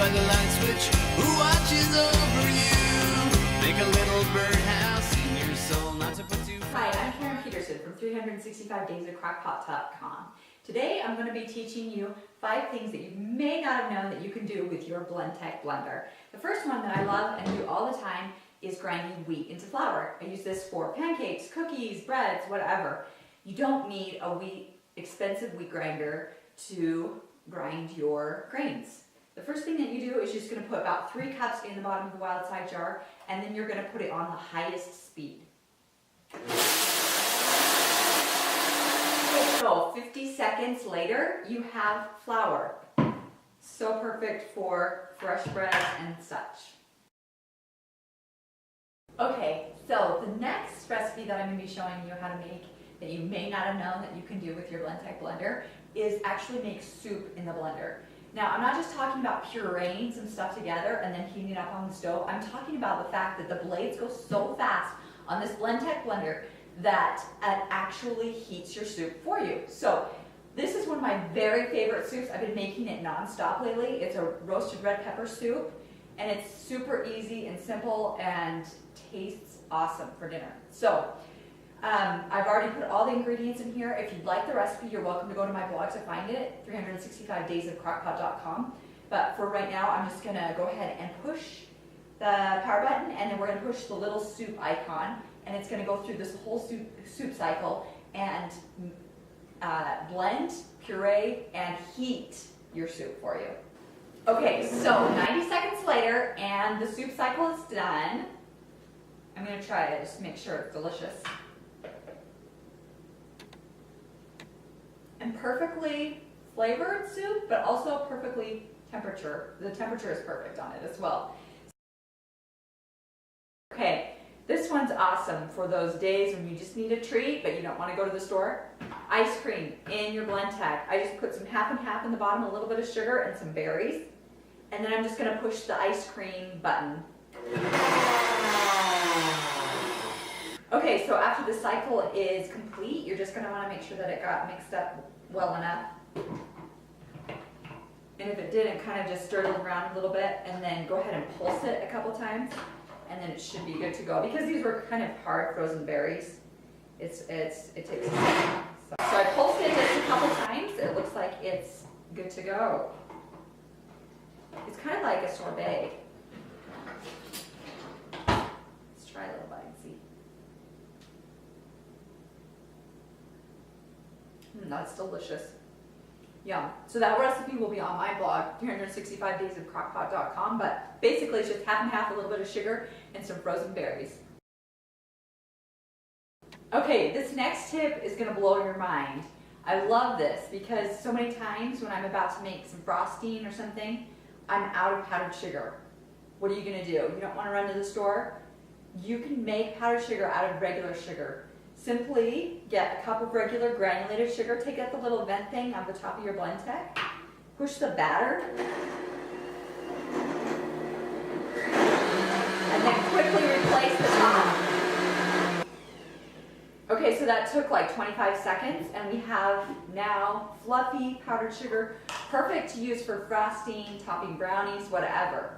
by the light switch, who watches over you. Make a little birdhouse in your soul, not to put too far. Hi, I'm Karen Peterson from 365daysofcrockpot.com. Today I'm going to be teaching you 5 things that you may not have known that you can do with your Blendtec blender. The first one that I love and do all the time is grinding wheat into flour. I use this for pancakes, cookies, breads, whatever. You don't need a expensive wheat grinder to grind your grains. The first thing that you do is just going to put about 3 cups in the bottom of the wild side jar, and then you're going to put it on the highest speed. So 50 seconds later, you have flour. So perfect for fresh bread and such. Okay, so the next recipe that I'm going to be showing you how to make that you may not have known that you can do with your Blendtec blender is actually make soup in the blender. Now, I'm not just talking about pureeing some stuff together and then heating it up on the stove. I'm talking about the fact that the blades go so fast on this Blendtec blender that it actually heats your soup for you. So this is one of my very favorite soups. I've been making it non-stop lately. It's a roasted red pepper soup, and it's super easy and simple and tastes awesome for dinner. So I've already put all the ingredients in here. If you'd like the recipe, you're welcome to go to my blog to find it, 365daysofcrockpot.com. But for right now, I'm just gonna go ahead and push the power button, and then we're gonna push the little soup icon, and it's gonna go through this whole soup cycle and blend, puree, and heat your soup for you. Okay, so 90 seconds later, and the soup cycle is done. I'm gonna try it just to make sure it's delicious. And perfectly flavored soup, but also perfectly temperature. The temperature is perfect on it as well. Okay, this one's awesome for those days when you just need a treat, but you don't want to go to the store. Ice cream in your Blendtec. I just put some half and half in the bottom, a little bit of sugar and some berries. And then I'm just gonna push the ice cream button. Okay, so after the cycle is complete, you're just gonna wanna make sure that it got mixed up well enough. And if it didn't, kind of just stir it around a little bit and then go ahead and pulse it a couple times, and then it should be good to go. Because these were kind of hard frozen berries, it takes a second. So I pulsed it just a couple times. It looks like it's good to go. It's kind of like a sorbet. Let's try a little bite and see. That's delicious. Yum. So that recipe will be on my blog, 365daysofcrockpot.com, but basically it's just half and half, a little bit of sugar and some frozen berries. Okay, this next tip is going to blow your mind. I love this because so many times when I'm about to make some frosting or something, I'm out of powdered sugar. What are you going to do? You don't want to run to the store? You can make powdered sugar out of regular sugar. Simply get a cup of regular granulated sugar, take out the little vent thing on the top of your Blendtec, push the batter, and then quickly replace the top. Okay, so that took like 25 seconds, and we have now fluffy powdered sugar, perfect to use for frosting, topping brownies, whatever.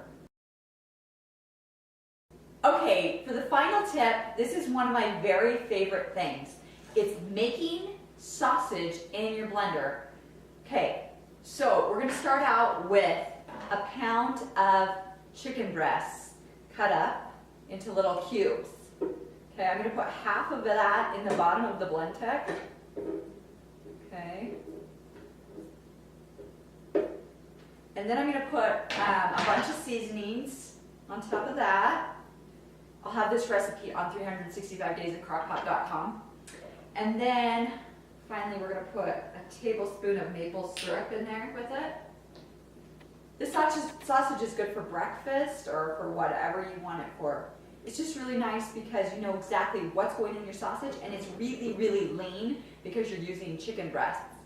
Okay, for the final tip, this is one of my very favorite things. It's making sausage in your blender. Okay, so we're gonna start out with a pound of chicken breasts cut up into little cubes. Okay, I'm gonna put half of that in the bottom of the Blendtec. Okay. And then I'm gonna put a bunch of seasonings on top of that. I'll have this recipe on 365daysofcrockpot.com. And then finally we're going to put a tablespoon of maple syrup in there with it. This sausage is good for breakfast or for whatever you want it for. It's just really nice because you know exactly what's going in your sausage, and it's really, really lean because you're using chicken breasts.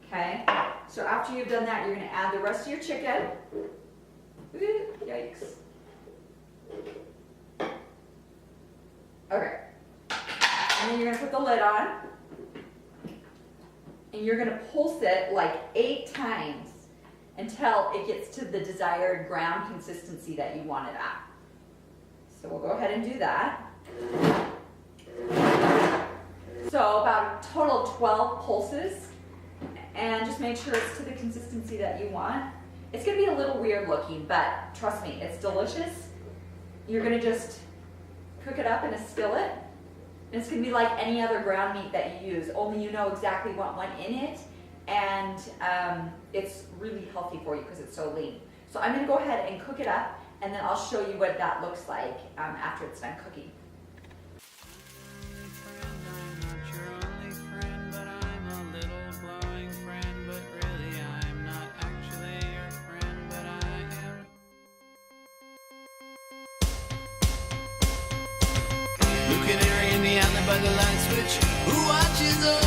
Okay, so after you've done that, you're going to add the rest of your chicken. Ooh, yikes. Okay, and then you're going to put the lid on, and you're going to pulse it like 8 times, until it gets to the desired ground consistency that you want it at. So we'll go ahead and do that. So about a total of 12 pulses, and just make sure it's to the consistency that you want. It's gonna be a little weird looking, but trust me, it's delicious. You're gonna just cook it up in a skillet. And it's gonna be like any other ground meat that you use, only you know exactly what went in it, and it's really healthy for you because it's so lean. So I'm gonna go ahead and cook it up, and then I'll show you what that looks like after it's done cooking. Blue canary in the outlet by the light switch, who watches over